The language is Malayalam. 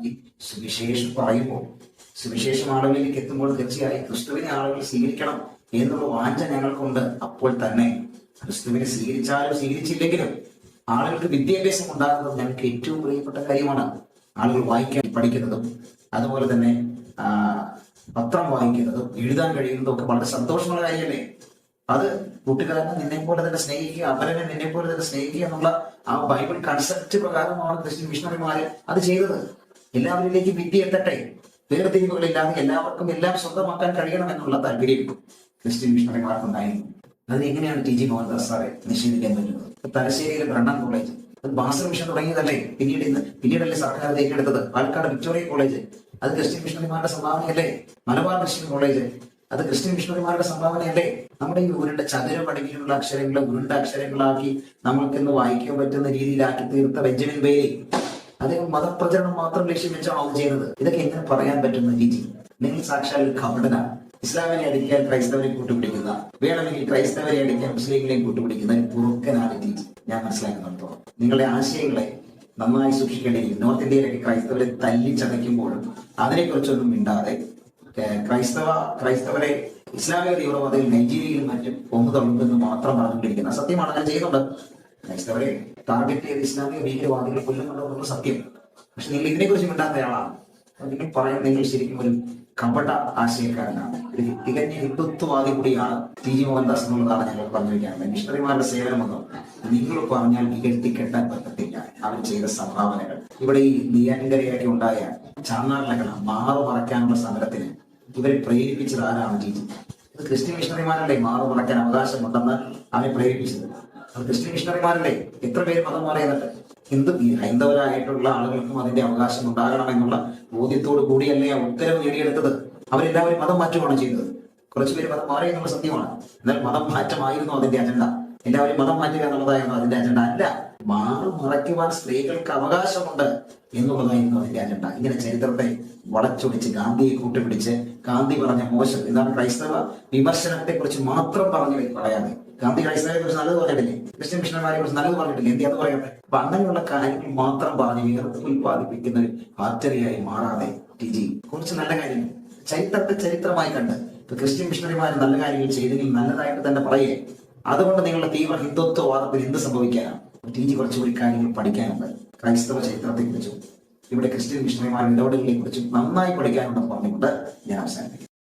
ഈ സുവിശേഷം പറയുമ്പോൾ, സുവിശേഷം ആളുകളിലേക്ക് എത്തുമ്പോൾ തീർച്ചയായും ക്രിസ്തുവിനെ ആളുകൾ സ്വീകരിക്കണം എന്നുള്ള വാഞ്ച ഞങ്ങൾക്കുണ്ട്. അപ്പോൾ തന്നെ ക്രിസ്തുവിനെ സ്വീകരിച്ചാലും സ്വീകരിച്ചില്ലെങ്കിലും ആളുകൾക്ക് വിദ്യാഭ്യാസം ഉണ്ടാകുന്നത് ഞങ്ങൾക്ക് ഏറ്റവും പ്രിയപ്പെട്ട കാര്യമാണ്. ആളുകൾ വായിക്കാൻ പഠിക്കുന്നതും അതുപോലെ തന്നെ പത്രം വായിക്കുന്നതും എഴുതാൻ കഴിയുന്നതും ഒക്കെ വളരെ സന്തോഷമുള്ള കാര്യമല്ലേ? അത് കൂട്ടുകാരനെ നിന്നെ പോലെ തന്നെ സ്നേഹിക്കുക, അപരനെ നിന്നെ പോലെ തന്നെ സ്നേഹിക്കുക എന്നുള്ള ആ ബൈബിൾ കൺസെപ്റ്റ് പ്രകാരമാണ് ക്രിസ്ത്യൻ മിഷണറിമാര് അത് ചെയ്തത്. എല്ലാവരിലേക്കും വിദ്യ എത്തട്ടെ, വേർതിരിവുകളില്ലാതെ എല്ലാവർക്കും എല്ലാം സ്വന്തമാക്കാൻ കഴിയണം എന്നുള്ള താല്പര്യം ക്രിസ്ത്യൻ മിഷണറിമാർക്കുണ്ടായിരുന്നു. അതിനെങ്ങനെയാണ് ടി.ജി. മോഹൻദാസ് സാറെ നിഷേധിക്കാൻ പറ്റുന്നത്? തലശ്ശേരിയിലെ ബ്രണ്ണൻ കോളേജ് അത് ബാസർ മിഷൻ തുടങ്ങിയതല്ലേ? പിന്നീടല്ലേ സർക്കാർ ഏറ്റെടുത്തത്? പാലക്കാട് വിക്ടോറിയ കോളേജ് അത് ക്രിസ്ത്യൻ മിഷണറിമാരുടെ സംഭാവനയല്ലേ? മലബാർ ക്രിസ്ത്യൻ കോളേജ് അത് ക്രിസ്ത്യൻ മിഷണറിമാരുടെ സംഭാവനയല്ലേ? നമ്മുടെ ഈ ഉരുണ്ട ചതുരമടങ്ങിയുള്ള അക്ഷരങ്ങളെ ഉരുണ്ട അക്ഷരങ്ങളാക്കി നമ്മൾക്കിന്ന് വായിക്കാൻ പറ്റുന്ന രീതിയിലാക്കി തീർത്ത ബെഞ്ചമിൻ ബേലി, അദ്ദേഹം മതപ്രചരണം മാത്രം ലക്ഷ്യം വെച്ചാണ് അത് ചെയ്യുന്നത്. ഇതൊക്കെ എങ്ങനെ പറയാൻ പറ്റുന്ന രീതി? നിങ്ങൾ സാക്ഷാൽ ഖബടനാണ്. ഇസ്ലാമിനെ അടിക്കാൻ ക്രൈസ്തവരെ കൂട്ടുപിടിക്കുന്ന, വേണമെങ്കിൽ ക്രൈസ്തവരെ അടിക്കാൻ മുസ്ലിങ്ങളെയും കൂട്ടുപിടിക്കുന്ന ഒരു കുറുക്കനാണ് രീതി. ഞാൻ മനസ്സിലാക്കുന്നിടത്തോളം നിങ്ങളുടെ ആശയങ്ങളെ നന്നായി സൂക്ഷിക്കേണ്ടിയിരിക്കും. നോർത്ത് ഇന്ത്യയിലൊക്കെ ക്രൈസ്തവരെ തല്ലിച്ചതയ്ക്കുമ്പോഴും അതിനെക്കുറിച്ചൊന്നും മിണ്ടാതെ ക്രൈസ്തവരെ ഇസ്ലാമിക തീവ്രവാദികൾ നൈജീരിയയിലും മറ്റും കൊന്നു തള്ളുമെന്ന് മാത്രം പറഞ്ഞുകൊണ്ടിരിക്കുന്ന സത്യമാണ്. ഞാൻ ചെയ്യുന്നുണ്ട്. ക്രൈസ്തവരെ ടാർഗറ്റ് ചെയ്ത് ഇസ്ലാമിക ഭീകരവാദികൾ കൊല്ലുന്നുണ്ടോ എന്നുള്ള സത്യം. പക്ഷെ നിങ്ങൾ ഇതിനെക്കുറിച്ച് മിണ്ടാത്തയാളാണ്. നിങ്ങൾ ശരിക്കും ഒരു കപട ആശയക്കാരനാണ്, ഒരു തികഞ്ഞ ഹിന്ദുത്വവാദി കൂടിയാണ് ടി.ജി. മോഹൻദാസ് എന്നുള്ളതാണ് ഞങ്ങൾ പറഞ്ഞു വയ്ക്കാറുള്ളത്. മിഷണറിമാരുടെ സേവനമൊന്നും നിങ്ങൾ പറഞ്ഞാൽ നികഴ്ത്തിക്കെട്ടാൻ പറ്റത്തില്ല. അവർ ചെയ്ത സംഭാവനകൾ, ഇവിടെ ഈ നെയ്യാറ്റിൻകരയൊക്കെ ഉണ്ടായ ചാന്നാറിലകണം മാറു മറയ്ക്കാനുള്ള സമരത്തിന് ഇവരെ പ്രേരിപ്പിച്ചത് ആരാണ്? ടി.ജി. ഇത് ക്രിസ്ത്യൻ മിഷണറിമാരല്ലേ മാറു മറയ്ക്കാൻ അവകാശമുണ്ടെന്ന് അവരെ പ്രേരിപ്പിച്ചത്? അത് ക്രിസ്ത്യൻ മിഷണറിമാരല്ലേ? എത്ര പേര് മതം മാറിയതല്ലേ? ഹൈന്ദവരായിട്ടുള്ള ആളുകൾക്കും അതിന്റെ അവകാശം ഉണ്ടാകണമെന്നുള്ള ബോധ്യത്തോടു കൂടിയല്ലേ ആ ഉത്തരവ് നേടിയെടുത്തത്. അവരെല്ലാവരും മതം മാറ്റുകയാണ് ചെയ്തത്. കുറച്ചുപേര് മതം മാറി എന്നുള്ള സത്യമാണ്. എന്നാൽ മതം മാറ്റമായിരുന്നു അതിന്റെ അജണ്ട. എല്ലാവരും മതം മാറ്റുക എന്നുള്ളതായിരുന്നു അതിന്റെ അജണ്ട. അല്ല, മാറു മറയ്ക്കുവാൻ സ്ത്രീകൾക്ക് അവകാശമുണ്ട് എന്നുള്ളതായിരുന്നു അതിന്റെ അജണ്ട. ഇങ്ങനെ ചരിത്രത്തെ വളച്ചൊടിച്ച് ഗാന്ധിയെ കൂട്ടുപിടിച്ച് ഗാന്ധി പറഞ്ഞ മോശം എന്താണ് ക്രൈസ്തവ വിമർശനത്തെ കുറിച്ച് മാത്രം പറഞ്ഞു പറയാതെ, ഗാന്ധി ക്രൈസ്തവരെ കുറിച്ച് നല്ലത് പറഞ്ഞിട്ടില്ലേ? ക്രിസ്ത്യൻ മിഷണറിമാരെ കുറിച്ച് നല്ലത് പറഞ്ഞിട്ടില്ലേ? എന്ത് അത് പറയട്ടെ? അപ്പൊ അങ്ങനെയുള്ള കാര്യങ്ങൾ മാത്രം പറഞ്ഞ് വീർപ്പ് ഉൽപ്പാദിപ്പിക്കുന്ന ഒരു ഫാക്ടറിയായി മാറാതെ ടി.ജി. കുറച്ച് നല്ല കാര്യങ്ങൾ ചരിത്രത്തെ ചരിത്രമായി കണ്ട് ഇപ്പൊ ക്രിസ്ത്യൻ മിഷണറിമാർ നല്ല കാര്യങ്ങൾ ചെയ്തെങ്കിൽ നല്ലതായിട്ട് തന്നെ പറയേ. അതുകൊണ്ട് നിങ്ങളുടെ തീവ്ര ഹിന്ദുത്വവാദത്തിന് എന്ത് സംഭവിക്കാനാണ്? ടി.ജി. കുറച്ചുകൂടി കാര്യങ്ങൾ പഠിക്കാനുണ്ട്. ക്രൈസ്തവ ചരിത്രത്തെ കുറിച്ചും ഇവിടെ ക്രിസ്ത്യൻ മിഷണറിമാരുടെ ഇടപെടലുകളെ കുറിച്ചും നന്നായി പഠിക്കാനുണ്ടെന്ന് പറഞ്ഞുകൊണ്ട് ഞാൻ അവസാനിപ്പിക്കും.